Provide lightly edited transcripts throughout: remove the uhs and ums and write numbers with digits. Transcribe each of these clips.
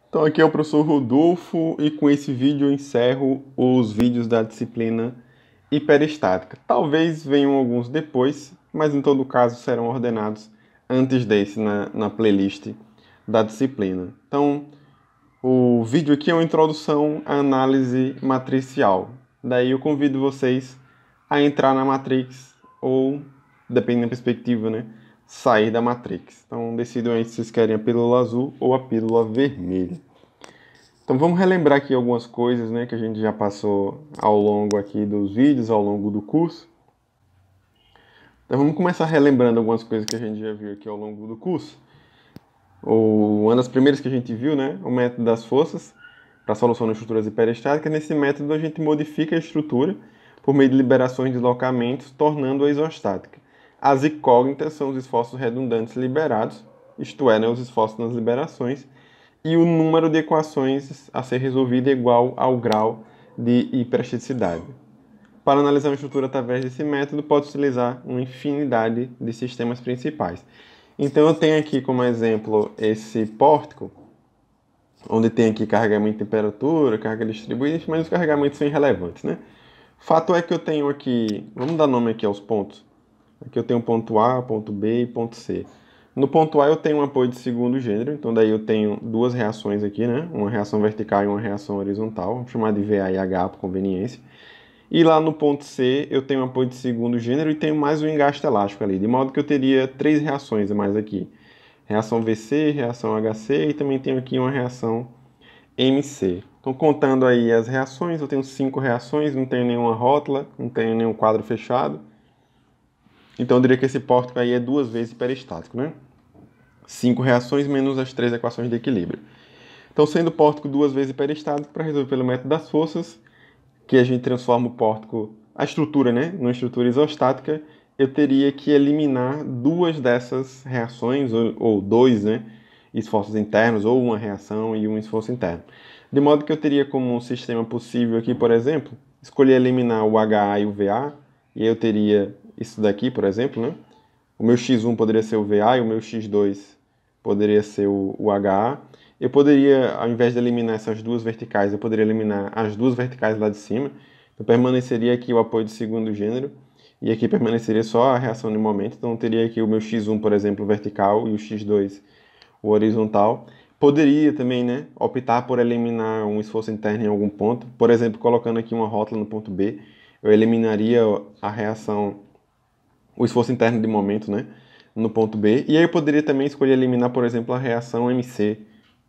Então aqui é o professor Rodolfo e com esse vídeo eu encerro os vídeos da disciplina hiperestática. Talvez venham alguns depois, mas em todo caso serão ordenados antes desse na playlist da disciplina. Então o vídeo aqui é uma introdução à análise matricial. Daí eu convido vocês a entrar na Matrix ou, dependendo da perspectiva, né, sair da Matrix. Então decidam aí se vocês querem a pílula azul ou a pílula vermelha. Então vamos relembrar aqui algumas coisas, né, que a gente já passou ao longo aqui dos vídeos, ao longo do curso. Então vamos começar relembrando algumas coisas que a gente já viu aqui ao longo do curso. Uma das primeiras que a gente viu, né, o método das forças para a solução de estruturas hiperestáticas. Nesse método a gente modifica a estrutura por meio de liberações de deslocamentos, tornando-a isostática. As incógnitas são os esforços redundantes liberados, isto é, né, os esforços nas liberações, e o número de equações a ser resolvida é igual ao grau de hiperelasticidade. Para analisar uma estrutura através desse método, pode utilizar uma infinidade de sistemas principais. Então eu tenho aqui como exemplo esse pórtico, onde tem aqui carregamento e temperatura, carga distribuída, mas os carregamentos são irrelevantes, né? Fato é que eu tenho aqui, vamos dar nome aqui aos pontos. Aqui eu tenho ponto A, ponto B e ponto C. No ponto A eu tenho um apoio de segundo gênero, então daí eu tenho duas reações aqui, né? Uma reação vertical e uma reação horizontal, vamos chamar de VA e H por conveniência. E lá no ponto C eu tenho um apoio de segundo gênero e tenho mais um engaste elástico ali, de modo que eu teria três reações a mais aqui. Reação VC, reação HC e também tenho aqui uma reação MC. Então contando aí as reações, eu tenho 5 reações, não tenho nenhuma rótula, não tenho nenhum quadro fechado. Então eu diria que esse pórtico aí é 2 vezes hiperestático, né? 5 reações menos as 3 equações de equilíbrio. Então, sendo o pórtico 2 vezes hiperestático, para resolver pelo método das forças, que a gente transforma o pórtico, a estrutura, né, numa estrutura isostática, eu teria que eliminar 2 dessas reações, ou 2, né, esforços internos, ou uma reação e um esforço interno. De modo que eu teria como um sistema possível aqui, por exemplo, escolher eliminar o HA e o VA, e eu teria isso daqui, por exemplo, né? O meu x1 poderia ser o VA e o meu x2 poderia ser o HA. Eu poderia, ao invés de eliminar essas duas verticais, eu poderia eliminar as duas verticais lá de cima. Então permaneceria aqui o apoio de segundo gênero e aqui permaneceria só a reação de momento. Então eu teria aqui o meu x1, por exemplo, vertical e o x2 o horizontal. Poderia também, né, optar por eliminar um esforço interno em algum ponto. Por exemplo, colocando aqui uma rótula no ponto B, eu eliminaria a reação, o esforço interno de momento, né, no ponto B. E aí eu poderia também escolher eliminar, por exemplo, a reação MC.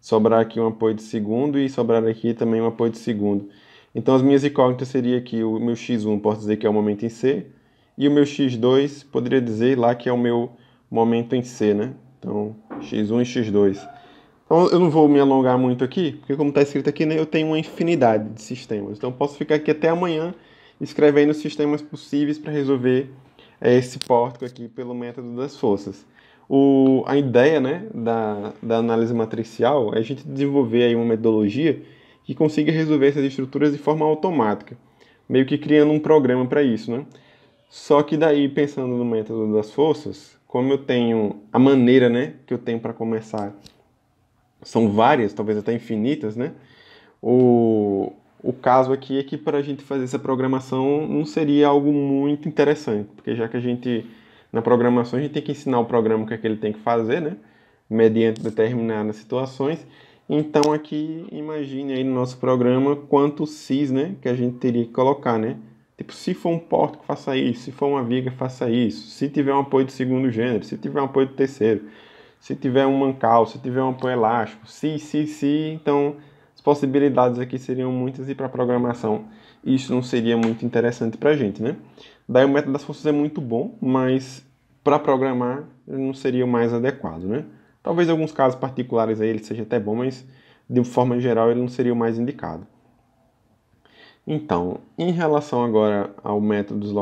Sobrar aqui um apoio de segundo e sobrar aqui também um apoio de segundo. Então as minhas incógnitas seriam aqui o meu x1, posso dizer que é o momento em C, e o meu x2 poderia dizer lá que é o meu momento em C, né? Então x1 e x2. Então eu não vou me alongar muito aqui, porque como está escrito aqui, né, eu tenho uma infinidade de sistemas. Então eu posso ficar aqui até amanhã escrevendo os sistemas possíveis para resolver esse pórtico aqui pelo método das forças. A ideia, né, da análise matricial é a gente desenvolver aí uma metodologia que consiga resolver essas estruturas de forma automática, meio que criando um programa para isso, né? Só que daí, pensando no método das forças, como eu tenho a maneira, né, que eu tenho para começar, são várias, talvez até infinitas, né? O caso aqui é que para a gente fazer essa programação não seria algo muito interessante, porque já que a gente, na programação, a gente tem que ensinar o programa o que é que ele tem que fazer, né? Mediante determinadas situações. Então aqui, imagine aí no nosso programa quantos Cs, né, que a gente teria que colocar, né? Tipo, se for um pórtico, faça isso. Se for uma viga, faça isso. Se tiver um apoio de segundo gênero, se tiver um apoio de terceiro, se tiver um mancal, se tiver um apoio elástico, se, então as possibilidades aqui seriam muitas e para programação isso não seria muito interessante para a gente, né? Daí o método das forças é muito bom, mas para programar ele não seria o mais adequado, né? Talvez em alguns casos particulares aí ele seja até bom, mas de forma geral ele não seria o mais indicado. Então, em relação agora ao método dos